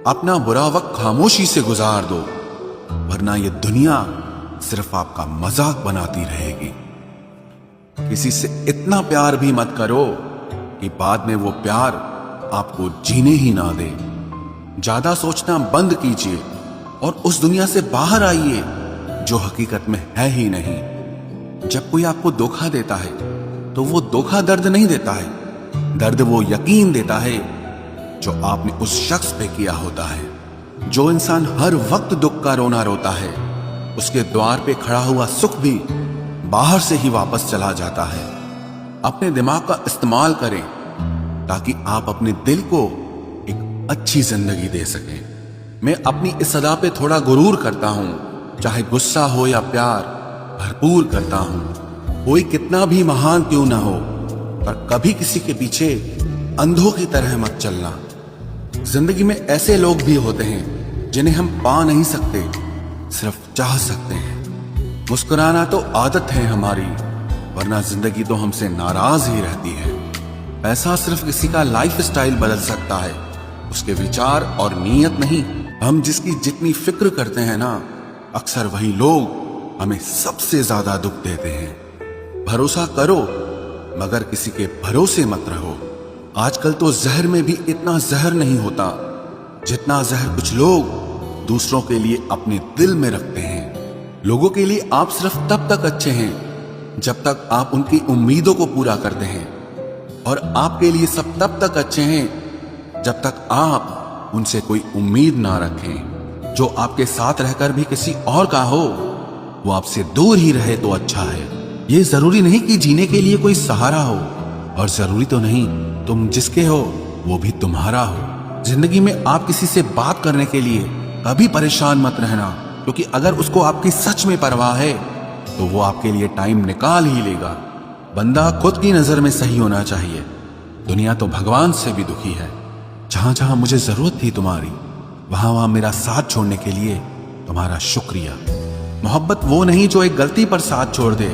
अपना बुरा वक्त खामोशी से गुजार दो, वरना ये दुनिया सिर्फ आपका मजाक बनाती रहेगी। किसी से इतना प्यार भी मत करो कि बाद में वो प्यार आपको जीने ही ना दे। ज्यादा सोचना बंद कीजिए और उस दुनिया से बाहर आइए जो हकीकत में है ही नहीं। जब कोई आपको धोखा देता है तो वो धोखा दर्द नहीं देता है, दर्द वो यकीन देता है जो आपने उस शख्स पे किया होता है। जो इंसान हर वक्त दुख का रोना रोता है, उसके द्वार पे खड़ा हुआ सुख भी बाहर से ही वापस चला जाता है। अपने दिमाग का इस्तेमाल करें ताकि आप अपने दिल को एक अच्छी जिंदगी दे सकें। मैं अपनी इस सदा पे थोड़ा गुरूर करता हूं, चाहे गुस्सा हो या प्यार भरपूर करता हूं। कोई कितना भी महान क्यों ना हो, पर कभी किसी के पीछे अंधों की तरह मत चलना। जिंदगी में ऐसे लोग भी होते हैं जिन्हें हम पा नहीं सकते, सिर्फ चाह सकते हैं। मुस्कुराना तो आदत है हमारी, वरना जिंदगी तो हमसे नाराज ही रहती है। पैसा सिर्फ किसी का लाइफ स्टाइल बदल सकता है, उसके विचार और नीयत नहीं। हम जिसकी जितनी फिक्र करते हैं ना, अक्सर वही लोग हमें सबसे ज्यादा दुख देते हैं। भरोसा करो मगर किसी के भरोसे मत रहो। आजकल तो जहर में भी इतना जहर नहीं होता जितना जहर कुछ लोग दूसरों के लिए अपने दिल में रखते हैं। लोगों के लिए आप सिर्फ तब तक अच्छे हैं जब तक आप उनकी उम्मीदों को पूरा करते हैं, और आपके लिए सब तब तक अच्छे हैं जब तक आप उनसे कोई उम्मीद ना रखें। जो आपके साथ रहकर भी किसी और का हो, वो आपसे दूर ही रहे तो अच्छा है। ये जरूरी नहीं कि जीने के लिए कोई सहारा हो, और जरूरी तो नहीं तुम जिसके हो वो भी तुम्हारा हो। जिंदगी में आप किसी से बात करने के लिए कभी परेशान मत रहना, क्योंकि अगर उसको आपकी सच में परवाह है तो वो आपके लिए टाइम निकाल ही लेगा। बंदा खुद की नजर में सही होना चाहिए। दुनिया तो भगवान से भी दुखी है। जहां जहां मुझे जरूरत थी तुम्हारी, वहां वहां मेरा साथ छोड़ने के लिए तुम्हारा शुक्रिया। मोहब्बत वो नहीं जो एक गलती पर साथ छोड़ दे,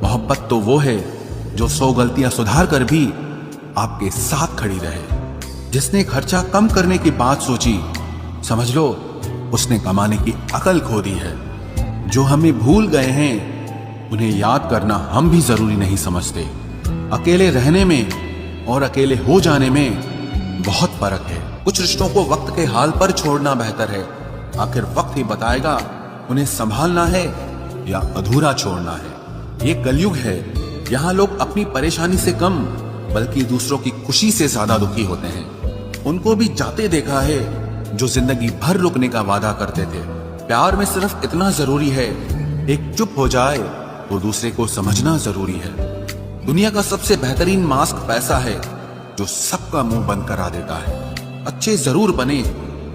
मोहब्बत तो वो है जो 100 गलतियां सुधार कर भी आपके साथ खड़ी रहे। जिसने खर्चा कम करने की बात सोची, समझ लो उसने कमाने की अकल खो दी है। जो हमें भूल गए हैं उन्हें याद करना हम भी जरूरी नहीं समझते। अकेले रहने में और अकेले हो जाने में बहुत फर्क है। कुछ रिश्तों को वक्त के हाल पर छोड़ना बेहतर है। आखिर वक्त ही बताएगा उन्हें संभालना है या अधूरा छोड़ना है। ये कलयुग है, यहाँ लोग अपनी परेशानी से कम बल्कि दूसरों की खुशी से ज्यादा दुखी होते हैं। उनको भी जाते देखा है जो जिंदगी भर रुकने का वादा करते थे। प्यार में सिर्फ इतना जरूरी है, एक चुप हो जाए तो दूसरे को समझना जरूरी है। दुनिया का सबसे बेहतरीन मास्क पैसा है जो सबका मुंह बंद करा देता है। अच्छे जरूर बने,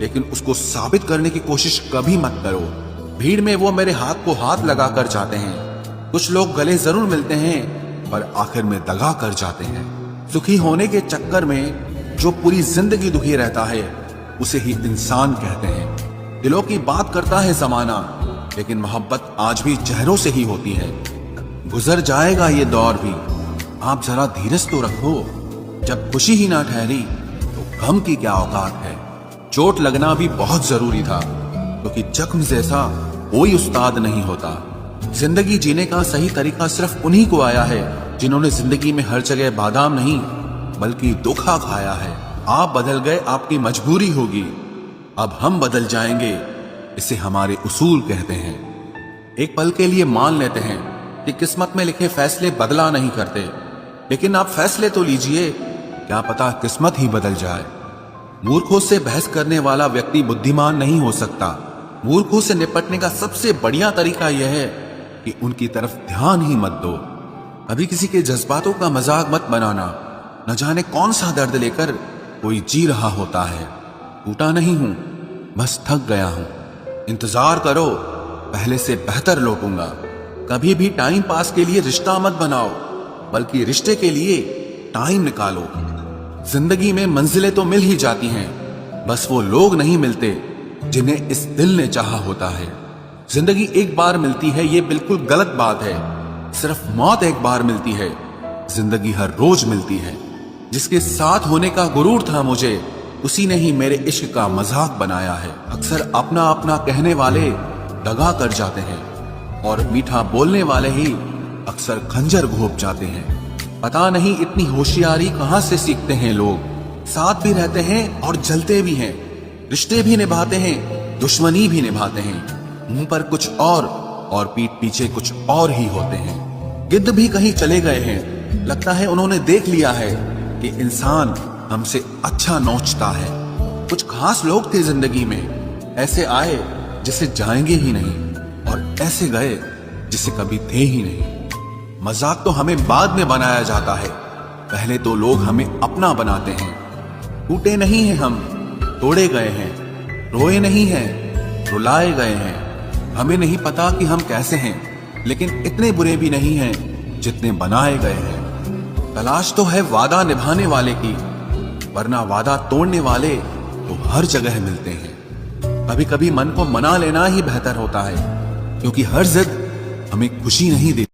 लेकिन उसको साबित करने की कोशिश कभी मत करो। भीड़ में वो मेरे हाथ को हाथ लगा कर जाते हैं। कुछ लोग गले जरूर मिलते हैं पर आखिर में दगा कर जाते हैं। सुखी होने के चक्कर में जो पूरी जिंदगी दुखी रहता है उसे ही इंसान कहते हैं। दिलों की बात करता है जमाना, लेकिन मोहब्बत आज भी चेहरों से ही होती है। गुजर जाएगा ये दौर भी, आप जरा धीरज तो रखो। जब खुशी ही ना ठहरी तो गम की क्या औकात है। चोट लगना भी बहुत जरूरी था, क्योंकि जख्म जैसा कोई उस्ताद नहीं होता। जिंदगी जीने का सही तरीका सिर्फ उन्हीं को आया है जिन्होंने जिंदगी में हर जगह बादाम नहीं बल्कि धोखा खाया है। आप बदल गए, आपकी मजबूरी होगी, अब हम बदल जाएंगे, इसे हमारे उसूल कहते हैं। एक पल के लिए मान लेते हैं कि किस्मत में लिखे फैसले बदला नहीं करते, लेकिन आप फैसले तो लीजिए, क्या पता किस्मत ही बदल जाए। मूर्खों से बहस करने वाला व्यक्ति बुद्धिमान नहीं हो सकता। मूर्खों से निपटने का सबसे बढ़िया तरीका यह है कि उनकी तरफ ध्यान ही मत दो। अभी किसी के जज्बातों का मजाक मत बनाना। न जाने कौन सा दर्द लेकर कोई जी रहा होता है। टूटा नहीं हूं, बस थक गया हूं। इंतजार करो, पहले से बेहतर लौटूंगा। कभी भी टाइम पास के लिए रिश्ता मत बनाओ, बल्कि रिश्ते के लिए टाइम निकालो। जिंदगी में मंजिलें तो मिल ही जाती हैं, बस वो लोग नहीं मिलते जिन्हें इस दिल ने चाहा होता है। जिंदगी एक बार मिलती है, ये बिल्कुल गलत बात है। सिर्फ मौत एक बार मिलती है, जिंदगी हर रोज मिलती है। जिसके साथ होने का गुरूर था मुझे, उसी ने ही मेरे इश्क का मजाक बनाया है। अक्सर अपना अपना कहने वाले दगा कर जाते हैं और मीठा बोलने वाले ही अक्सर खंजर घोंप जाते हैं। पता नहीं इतनी होशियारी कहां से सीखते हैं लोग। साथ भी रहते हैं और जलते भी हैं, रिश्ते भी निभाते हैं, दुश्मनी भी निभाते हैं। मुंह पर कुछ और पीठ पीछे कुछ और ही होते हैं। गिद्ध भी कहीं चले गए हैं, लगता है उन्होंने देख लिया है कि इंसान हमसे अच्छा नोचता है। कुछ खास लोग थे जिंदगी में, ऐसे आए जिसे जाएंगे ही नहीं और ऐसे गए जिसे कभी थे ही नहीं। मजाक तो हमें बाद में बनाया जाता है, पहले तो लोग हमें अपना बनाते हैं। टूटे नहीं हैं हम, तोड़े गए हैं, रोए नहीं हैं, रुलाए गए हैं। हमें नहीं पता कि हम कैसे हैं, लेकिन इतने बुरे भी नहीं हैं जितने बनाए गए हैं। तलाश तो है वादा निभाने वाले की, वरना वादा तोड़ने वाले तो हर जगह मिलते हैं। कभी कभी मन को मना लेना ही बेहतर होता है, क्योंकि हर जिद हमें खुशी नहीं देती।